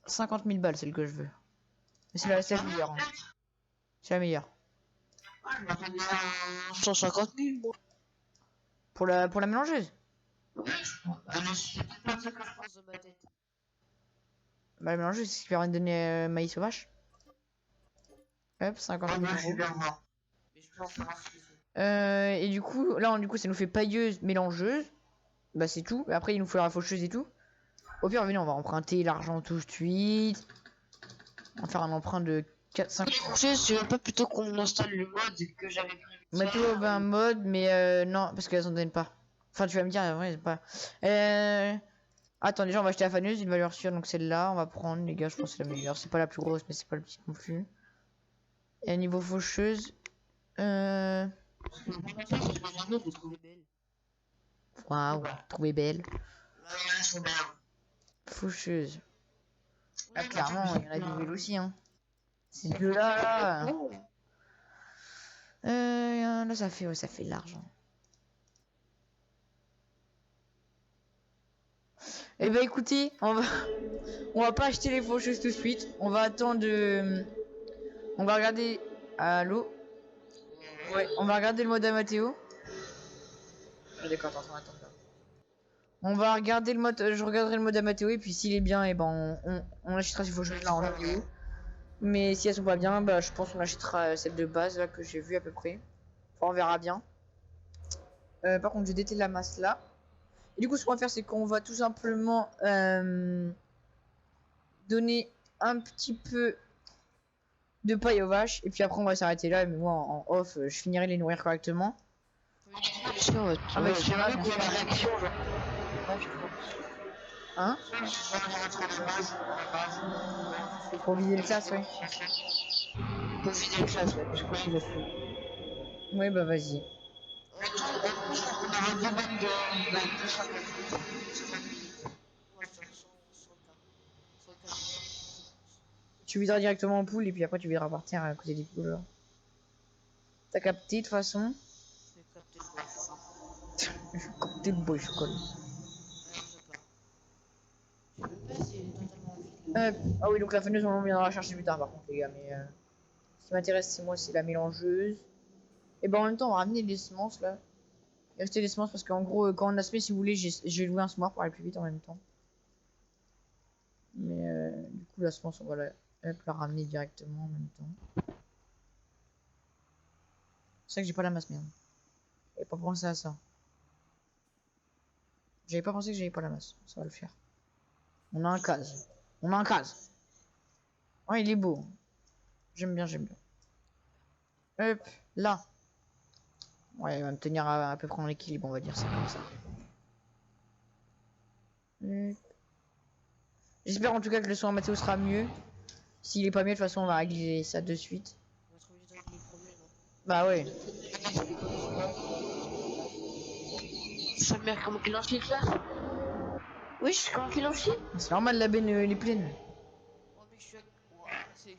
50 000 balles celle que je veux. Mais c'est la meilleure. Hein. C'est la meilleure. Ouais, je m'attendais à 150 000 moi. Pour la mélangeuse. Ouais, je crois. Ah non, c'est peut-être pas ça que je pense. De ma tête. Bah la mélangeuse c'est ce qui permet de donner maïs aux vaches. Hop, 50 Ah 000 bah, je vais euros. bien voir. Mais je pense savoir ce qu'ils ont. Et du coup, là, du coup, ça nous fait pailleuse, mélangeuse. Bah, c'est tout. Après, il nous faut la faucheuse et tout. Au pire, venez, on va emprunter l'argent tout de suite. On va faire un emprunt de 4, 5. Tu veux pas plutôt qu'on installe le mode que j'avais prévu? Mathéo avait un mode, mais non, parce qu'elles s'en donnent pas. Enfin, tu vas me dire, ouais, c'est pas. Attends, déjà, on va acheter la faneuse, une valeur sûre, donc celle-là, on va prendre, les gars, je pense que c'est la meilleure. C'est pas la plus grosse, mais c'est pas le petit non plus. Et à niveau faucheuse, Vous trouvez belle. waouh, trouvée belle. Là, elles sont bien. Faucheuse. Ah, Oui, clairement, il y en a des belles aussi, hein. Ces deux-là, là. Là, ouais, ça fait de l'argent. Eh ben, écoutez, on va pas acheter les faucheuses tout de suite. On va attendre on va regarder, allô? Ouais, on va regarder le mode à Mathéo. Ah, d'accord, attends. On va regarder le mode, je regarderai le mode à Mathéo et puis s'il est bien, et ben, on achètera ces faucheuses là en vidéo. Mais si elles sont pas bien, bah, je pense qu'on achètera celle de base là que j'ai vue à peu près. Enfin, on verra bien. Par contre, je vais la masse là. Et du coup, ce qu'on va faire, c'est qu'on va tout simplement donner un petit peu de paille aux vaches. Et puis après, on va s'arrêter là. Mais moi, en off, je finirai de les nourrir correctement. Ah bah, J'ai bien vu sûr. qu'on a la réaction, genre. Hein? Pour vider le classe, ouais. Pour vider le classe, ouais. Je crois qu'il a fait. Ouais, bah vas-y. On a un domaine de 250. on va faire 100K. 100K, je pense. Tu videras directement en poule et puis après, tu videras par terre à côté des poules. Genre. T'as capté de toute façon. J'ai capté le boy. Je vais capter le boy chocolat. Alors, je pars. Je sais même pas si elle est totalement vide. Ah oui, donc la faneuse, on viendra la chercher plus tard par contre, les gars. Mais ce qui m'intéresse, c'est moi, c'est la mélangeuse. Et ben en même temps, on va ramener les semences là. Et acheter les semences parce qu'en gros, quand on a semé, si vous voulez, j'ai loué un semoir pour aller plus vite en même temps. Mais du coup, la semence, on va la ramener directement en même temps. C'est vrai que j'ai pas la masse, merde. J'avais pas pensé à ça. J'avais pas pensé que j'avais pas la masse. Ça va le faire. On a un case. On a un case. Ouais, il est beau. J'aime bien, j'aime bien. Hop, là. Ouais, il va me tenir à peu près en équilibre, on va dire ça comme ça. Hop. J'espère en tout cas que le son à Mathéo sera mieux. S'il est pas mieux, de toute façon, on va régler ça de suite. On va trouver des problèmes. Hein. Bah ouais. Sa mère, comment qu'il lance les fleurs? Oui, comment qu'il lance? C'est normal, la benne elle est pleine. Oh mec, je suis à... Ouah, c'est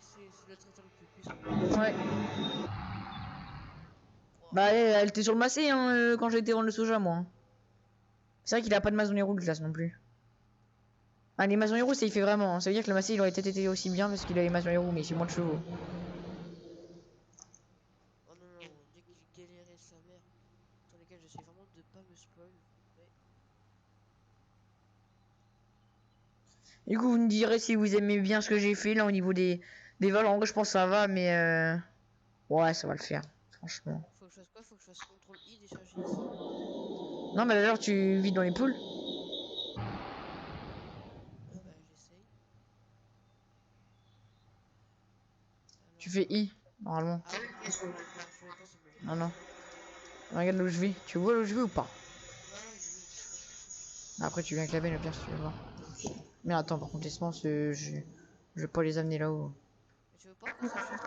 le traiteur le plus puissant. Ouais. Bah elle était sur le massé hein, quand j'ai été rendre le soja, moi. Hein. C'est vrai qu'il a pas de mason héros de classe non plus. Ah, les masons héros, ça il fait vraiment. Hein. Ça veut dire que le massé il aurait peut-être été aussi bien parce qu'il a les masons héros, mais c'est moins de chevaux. Oh non, non, dès qu'il galérait sa mère, dans lesquels j'essaie vraiment de pas me spoil. Mais... Du coup, vous me direz si vous aimez bien ce que j'ai fait là au niveau des vols. En vrai, je pense que ça va, mais ouais, ça va le faire, franchement. Faut que je fasse quoi? Faut que je fasse CTRL I, décharger ici. Non, mais d'ailleurs, tu vis dans les poules. Bah, j'essaye. Tu fais I, normalement. Ah oui, je fais pas, c'est bon. Non, non. Regarde là où je vais. Tu vois là où je vais ou pas? Ouais, je... Après, tu viens avec la benne, au pire, si tu veux voir. Mais attends, par contre, les semences, je vais pas les amener là-haut. Mais tu veux pas qu'on s'achète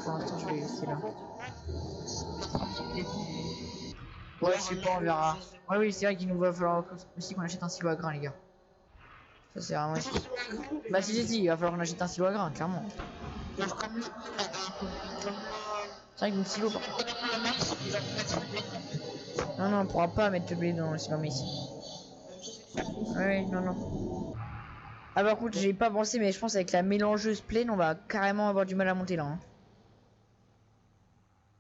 Pour l'instant, je vais laisser là. Ouais, je sais pas, on verra. Ouais, oui, c'est vrai qu'il nous va falloir aussi qu'on achète un silo à grains, les gars. Ça, c'est vraiment. Bah, si, il va falloir qu'on achète un silo à grains, clairement. C'est vrai que le silo, par contre. Non, non, on pourra pas mettre le blé dans le silo, mais ici. Ouais, non, non. Ah, par contre, j'ai pas pensé, mais je pense avec la mélangeuse pleine, on va carrément avoir du mal à monter là. Hein.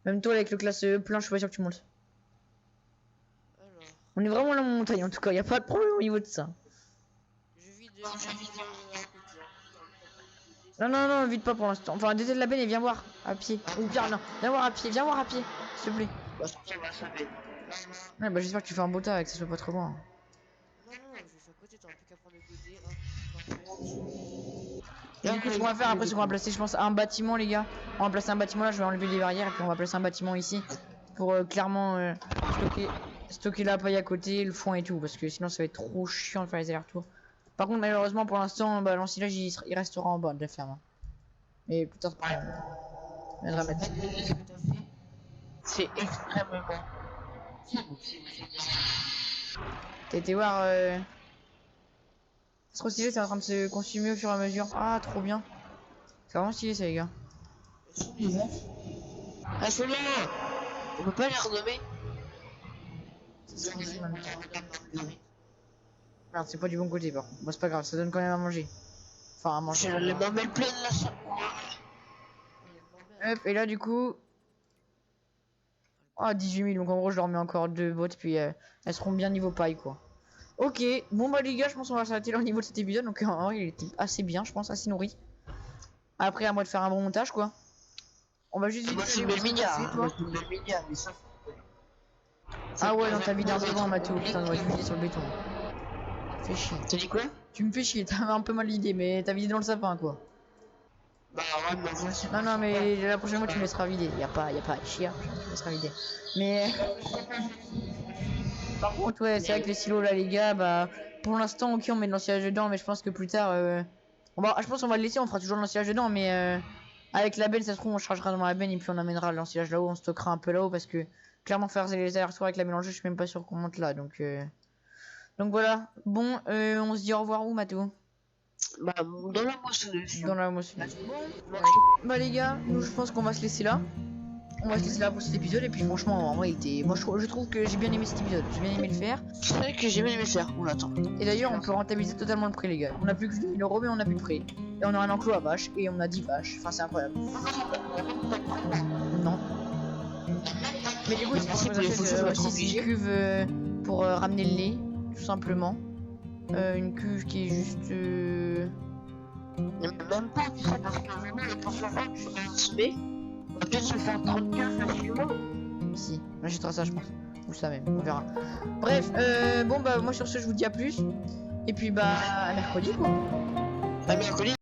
Même toi, avec le classe plein, je suis pas sûr que tu montes. Alors, On est vraiment là en montagne, en tout cas, y a pas de problème au niveau de ça. je vide à côté. Non, non, non, vite pas pour l'instant. Enfin, déteste la benne et viens voir à pied. Ou bien, non, viens voir à pied, s'il te plaît. Ouais, bah, j'espère que tu fais un beau tas et que ça soit pas trop loin. Non, non, je vais faire à côté, t'auras plus qu'à prendre le godet, hop, Et du coup, ce qu'on va faire après, c'est qu'on va placer, je pense, un bâtiment, les gars. On va placer un bâtiment là, je vais enlever les barrières et puis on va placer un bâtiment ici pour clairement stocker la paille à côté, le foin et tout, parce que sinon ça va être trop chiant de faire les allers-retours. Par contre, malheureusement, pour l'instant, bah, l'ensilage il restera en bas de la ferme. Hein. Mais putain, c'est pas grave. Mais dramatique. C'est extrêmement. T'as été voir. C'est trop stylé, c'est en train de se consumer au fur et à mesure. Ah, trop bien. C'est vraiment stylé, ça, les gars. Ah, c'est bien. On peut pas les renommer. Merde, c'est pas du bon côté, par contre. Bon, c'est pas grave, ça donne quand même à manger. Enfin, à manger. C'est les mamelles pleines là, ça. Hop, et là, du coup. Ah, 18 000, donc en gros, je leur mets encore 2 bottes, puis elles seront bien niveau paille, quoi. Ok, bon, bah, les gars, je pense qu'on va s'arrêter là au niveau de cet épisode. Donc, en vrai, il était assez bien, je pense, assez nourri. Après, à moi de faire un bon montage, quoi. On va juste vite Moi, je suis faire le les milliard. toi. Mais ça. Ah ouais, non, t'as vidé un devant, Mathéo. Putain, on va vider sur le béton. Fais chier. T'as dit quoi? Tu me fais chier, t'avais un peu mal l'idée, mais t'as vidé dans le sapin, quoi. Bah ouais, mais moi c'est. Non, non, mais la prochaine fois, tu me laisseras vider. Y a pas à chier, tu me laisseras vider. Mais. Par contre, ouais, c'est vrai que les silos, là, les gars, bah. Pour l'instant, ok, on met de l'ensilage dedans, mais je pense que plus tard. Je pense qu'on va le laisser, on fera toujours de l'ensilage dedans, mais. Avec la benne, ça se trouve, on chargera dans la benne et puis on amènera l'ensilage là-haut, on stockera un peu là-haut parce que. Clairement, faire les allers-retours avec la mélangeuse, je suis même pas sûr qu'on monte là, donc. Donc voilà. Bon, on se dit au revoir où, Mathéo? Bah, dans la moissonneuse. Dans la moissonneuse. Bah les gars, nous je pense qu'on va se laisser là. On va se laisser là pour cet épisode et puis franchement en vrai il était. Moi je trouve que j'ai bien aimé cet épisode, j'ai bien aimé le faire. C'est vrai que j'ai bien aimé faire, on l'attend. Et d'ailleurs on peut rentabiliser totalement le prix les gars. On a plus que 10 000 € mais on a plus de prix. Et on a un enclos à vaches et on a 10 vaches. Enfin c'est incroyable. Non. Mais du coup c'est pour que 6 cuves pour ramener le lait, tout simplement. Une cuve qui est juste Même pas, tu sais, parce que vraiment, les poissons rouges, je vais semer. On va peut-être se faire 34 facilement. Si, on achètera ça je pense. Ou ça même, on verra. Bref, bon bah moi sur ce je vous dis à plus. Et puis bah à mercredi quoi. À mercredi.